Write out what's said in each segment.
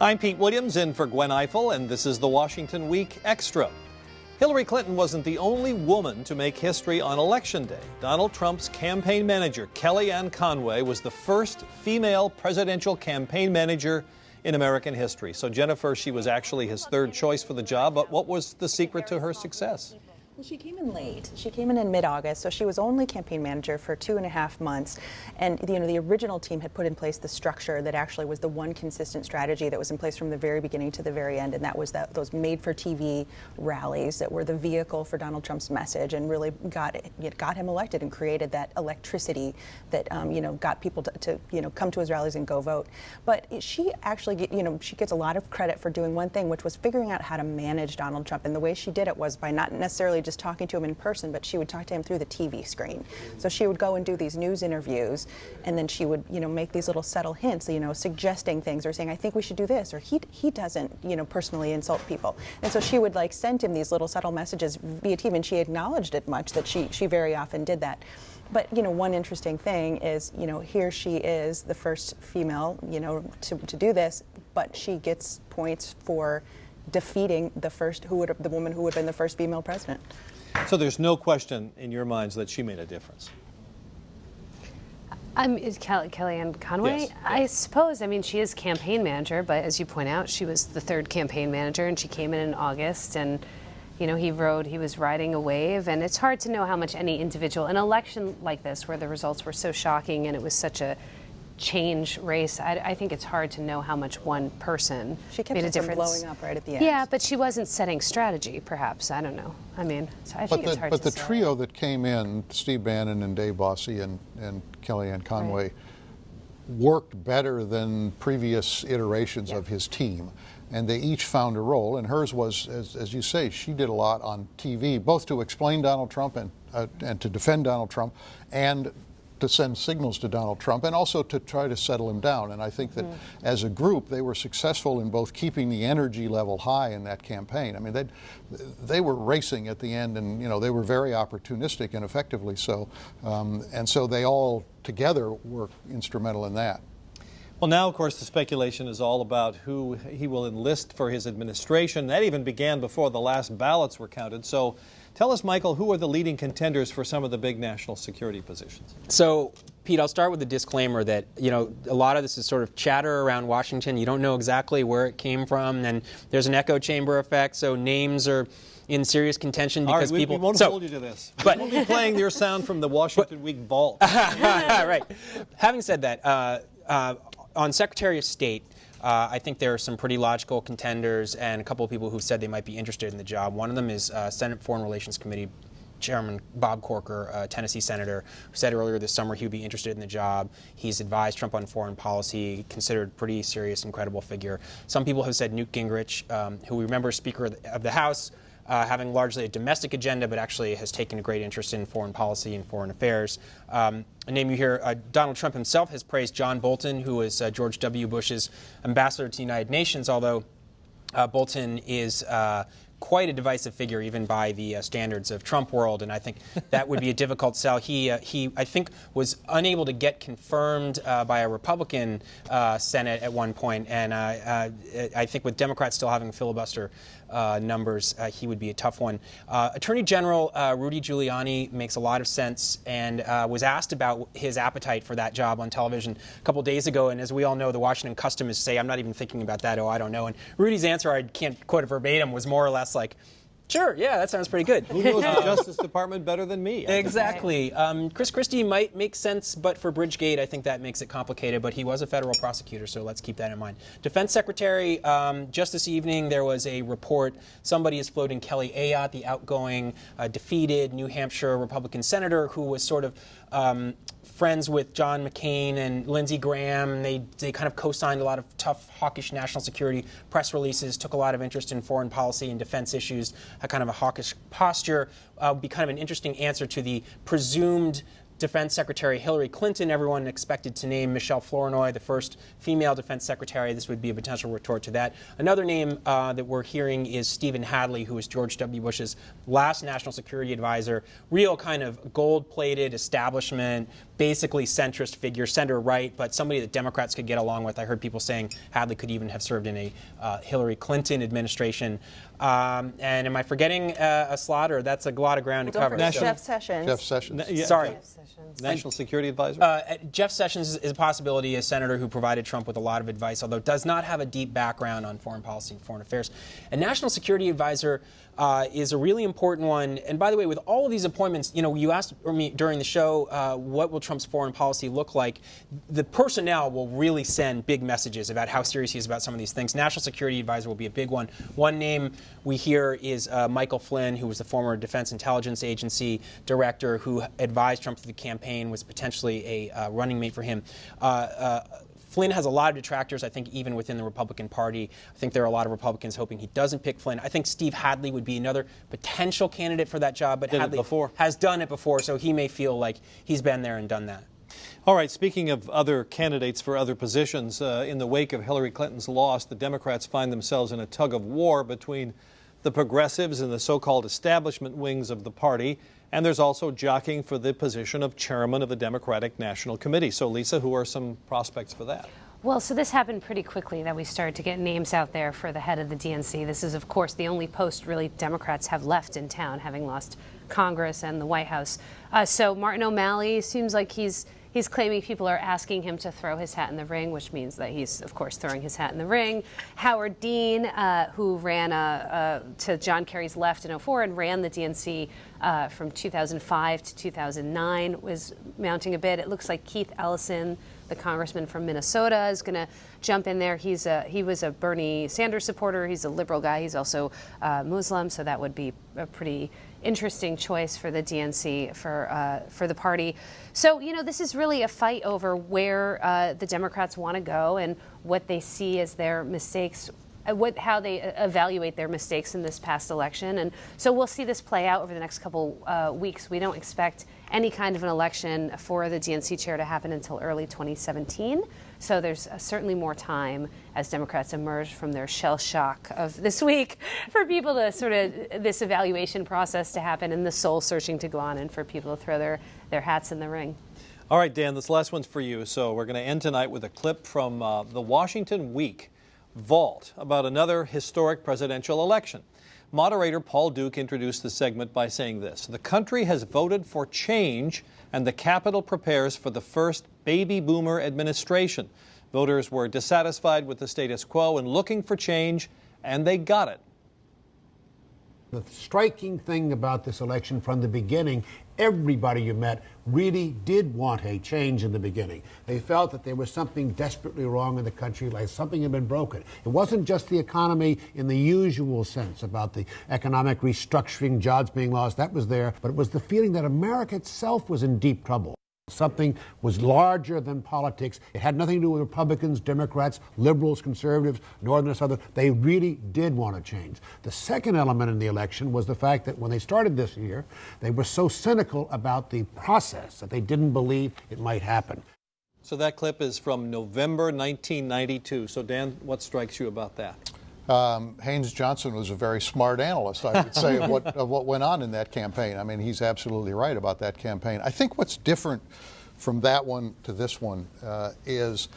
I'm Pete Williams in for Gwen Ifill, and this is the Washington Week Extra. Hillary Clinton wasn't the only woman to make history on Election Day. Donald Trump's campaign manager, Kellyanne Conway, was the first female presidential campaign manager in American history. So, Jennifer, she was actually his third choice for the job, but what was the secret to her success? Well, she came in late. She came in mid-August, so she was only campaign manager for 2.5 months. And the original team had put in place the structure that actually was the one consistent strategy that was in place from the very beginning to the very end, and that was those made-for-TV rallies that were the vehicle for Donald Trump's message and really got him elected and created that electricity that got people to come to his rallies and go vote. But she actually she gets a lot of credit for doing one thing, which was figuring out how to manage Donald Trump. And the way she did it was by not necessarily just talking to him in person, but she would talk to him through the TV screen. So she would go and do these news interviews, and then she would, make these little subtle hints, suggesting things or saying, I think we should do this, or he doesn't, personally insult people. And so she would send him these little subtle messages via TV, and she acknowledged it much that she very often did that. But, one interesting thing is, here she is, the first female, to do this, but she gets points for defeating the woman who would have been the first female president. So there's no question in your minds that she made a difference. Is Kellyanne Conway? Yes. I suppose. I mean, she is campaign manager, but as you point out, she was the third campaign manager, and she came in August, and he was riding a wave, and it's hard to know how much any individual, an election like this, where the results were so shocking and it was such a change race, I think it's hard to know how much one person made a difference. She kept it from blowing up right at the end. Yeah, but she wasn't setting strategy, perhaps. I don't know. I mean, I think it's hard to say. But the trio that came in, Steve Bannon and Dave Bossie and Kellyanne Conway, right, worked better than previous iterations of his team. And they each found a role, and hers was, as you say, she did a lot on TV, both to explain Donald Trump and to defend Donald Trump, and to send signals to Donald Trump, and also to try to settle him down. And I think that as a group, they were successful in both keeping the energy level high in that campaign. I mean, they were racing at the end, and they were very opportunistic and effectively so. And so they all together were instrumental in that. Well, now, of course, the speculation is all about who he will enlist for his administration. That even began before the last ballots were counted. So tell us, Michael, who are the leading contenders for some of the big national security positions? So, Pete, I'll start with a disclaimer that, a lot of this is sort of chatter around Washington. You don't know exactly where it came from, and there's an echo chamber effect, so names are in serious contention because we won't hold you to this. But we'll be playing your sound from the Washington Week vault. Right. Having said that, on Secretary of State, I think there are some pretty logical contenders and a couple of people who said they might be interested in the job. One of them is Senate Foreign Relations Committee Chairman Bob Corker, a Tennessee senator, who said earlier this summer he would be interested in the job. He's advised Trump on foreign policy, considered pretty serious and credible figure. Some people have said Newt Gingrich, who we remember Speaker of the House, having largely a domestic agenda, but actually has taken a great interest in foreign policy and foreign affairs. A name you hear, Donald Trump himself has praised John Bolton, who is George W. Bush's ambassador to the United Nations, although Bolton is quite a divisive figure, even by the standards of Trump world, and I think that would be a difficult sell. He I think, was unable to get confirmed by a Republican Senate at one point, and I think with Democrats still having filibuster numbers, he would be a tough one. Attorney General Rudy Giuliani makes a lot of sense, and was asked about his appetite for that job on television a couple days ago, and as we all know, the Washington custom is to say, I'm not even thinking about that, I don't know. And Rudy's answer, I can't quote it verbatim, was more or less like, sure, yeah, that sounds pretty good. Who knows the Justice Department better than me? Exactly. Chris Christie might make sense, but for Bridgegate, I think that makes it complicated. But he was a federal prosecutor, so let's keep that in mind. Defense Secretary, just this evening, there was a report. Somebody is floating Kelly Ayotte, the outgoing, defeated New Hampshire Republican senator who was sort of friends with John McCain and Lindsey Graham. They kind of co-signed a lot of tough, hawkish national security press releases, took a lot of interest in foreign policy and defense issues, a kind of a hawkish posture. Would be kind of an interesting answer to the presumed Defense Secretary Hillary Clinton. Everyone expected to name Michelle Flournoy, the first female defense secretary. This would be a potential retort to that. Another name that we're hearing is Stephen Hadley, who was George W. Bush's last national security advisor. Real kind of gold-plated establishment, basically centrist figure, center-right, but somebody that Democrats could get along with. I heard people saying Hadley could even have served in a Hillary Clinton administration. And am I forgetting a slot, or that's a lot of ground to cover? Jeff Sessions. Jeff Sessions. Sorry. Jeff Sessions. National Security Advisor? Jeff Sessions is a possibility, a senator who provided Trump with a lot of advice, although does not have a deep background on foreign policy and foreign affairs. A National Security Advisor is a really important one. And by the way, with all of these appointments, you asked me during the show, what will Trump's foreign policy look like? The personnel will really send big messages about how serious he is about some of these things. National Security Advisor will be a big one. One name we hear is Michael Flynn, who was the former Defense Intelligence Agency director who advised Trump through the campaign, was potentially a running mate for him. Flynn has a lot of detractors, I think, even within the Republican Party. I think there are a lot of Republicans hoping he doesn't pick Flynn. I think Steve Hadley would be another potential candidate for that job, but Hadley has done it before, so he may feel like he's been there and done that. All right, speaking of other candidates for other positions, in the wake of Hillary Clinton's loss, the Democrats find themselves in a tug of war between the progressives and the so-called establishment wings of the party. And there's also jockeying for the position of chairman of the Democratic National Committee. So, Lisa, who are some prospects for that? Well, so this happened pretty quickly that we started to get names out there for the head of the DNC. This is, of course, the only post really Democrats have left in town, having lost Congress and the White House. So Martin O'Malley seems like he's claiming people are asking him to throw his hat in the ring, which means that he's, of course, throwing his hat in the ring. Howard Dean, who ran to John Kerry's left in 2004 and ran the DNC from 2005 to 2009, was mounting a bid. It looks like Keith Ellison, the congressman from Minnesota, is going to jump in there. He was a Bernie Sanders supporter. He's a liberal guy. He's also Muslim, so that would be a pretty interesting choice for the DNC for the party. So, this is really a fight over where the Democrats want to go and what they see as their mistakes, how they evaluate their mistakes in this past election. And so we'll see this play out over the next couple weeks. We don't expect any kind of an election for the DNC chair to happen until early 2017. So there's certainly more time as Democrats emerge from their shell shock of this week for people to sort of, this evaluation process to happen and the soul searching to go on and for people to throw their hats in the ring. All right, Dan, this last one's for you. So we're going to end tonight with a clip from the Washington Week Vault about another historic presidential election. Moderator Paul Duke introduced the segment by saying this: "The country has voted for change, and the Capitol prepares for the first baby boomer administration. Voters were dissatisfied with the status quo and looking for change, and they got it." The striking thing about this election from the beginning, everybody you met really did want a change in the beginning. They felt that there was something desperately wrong in the country, like something had been broken. It wasn't just the economy in the usual sense about the economic restructuring, jobs being lost, that was there, but it was the feeling that America itself was in deep trouble. Something was larger than politics. It had nothing to do with Republicans, Democrats, liberals, conservatives, northern or southern. They really did want to change. The second element in the election was the fact that when they started this year, they were so cynical about the process that they didn't believe it might happen. So that clip is from November 1992. So, Dan, what strikes you about that? Haynes Johnson was a very smart analyst, I would say, of what went on in that campaign. I mean, he's absolutely right about that campaign. I think what's different from that one to this one is,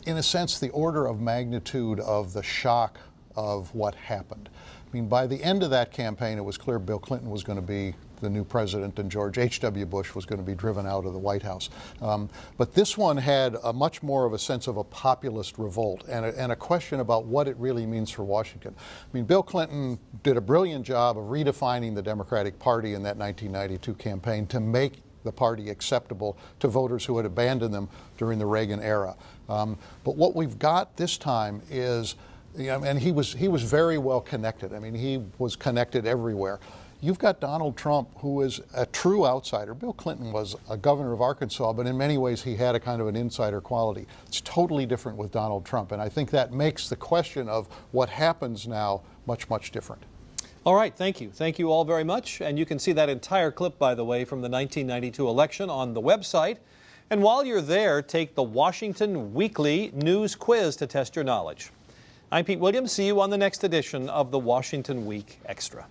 in a sense, the order of magnitude of the shock of what happened. I mean, by the end of that campaign, it was clear Bill Clinton was going to be the new president and George H.W. Bush was going to be driven out of the White House. But this one had a much more of a sense of a populist revolt and a question about what it really means for Washington. I mean, Bill Clinton did a brilliant job of redefining the Democratic Party in that 1992 campaign to make the party acceptable to voters who had abandoned them during the Reagan era. But what we've got this time is, and he was very well connected. I mean, he was connected everywhere. You've got Donald Trump, who is a true outsider. Bill Clinton was a governor of Arkansas, but in many ways he had a kind of an insider quality. It's totally different with Donald Trump, and I think that makes the question of what happens now much, much different. All right, thank you. Thank you all very much. And you can see that entire clip, by the way, from the 1992 election on the website. And while you're there, take the Washington Weekly News Quiz to test your knowledge. I'm Pete Williams. See you on the next edition of the Washington Week Extra.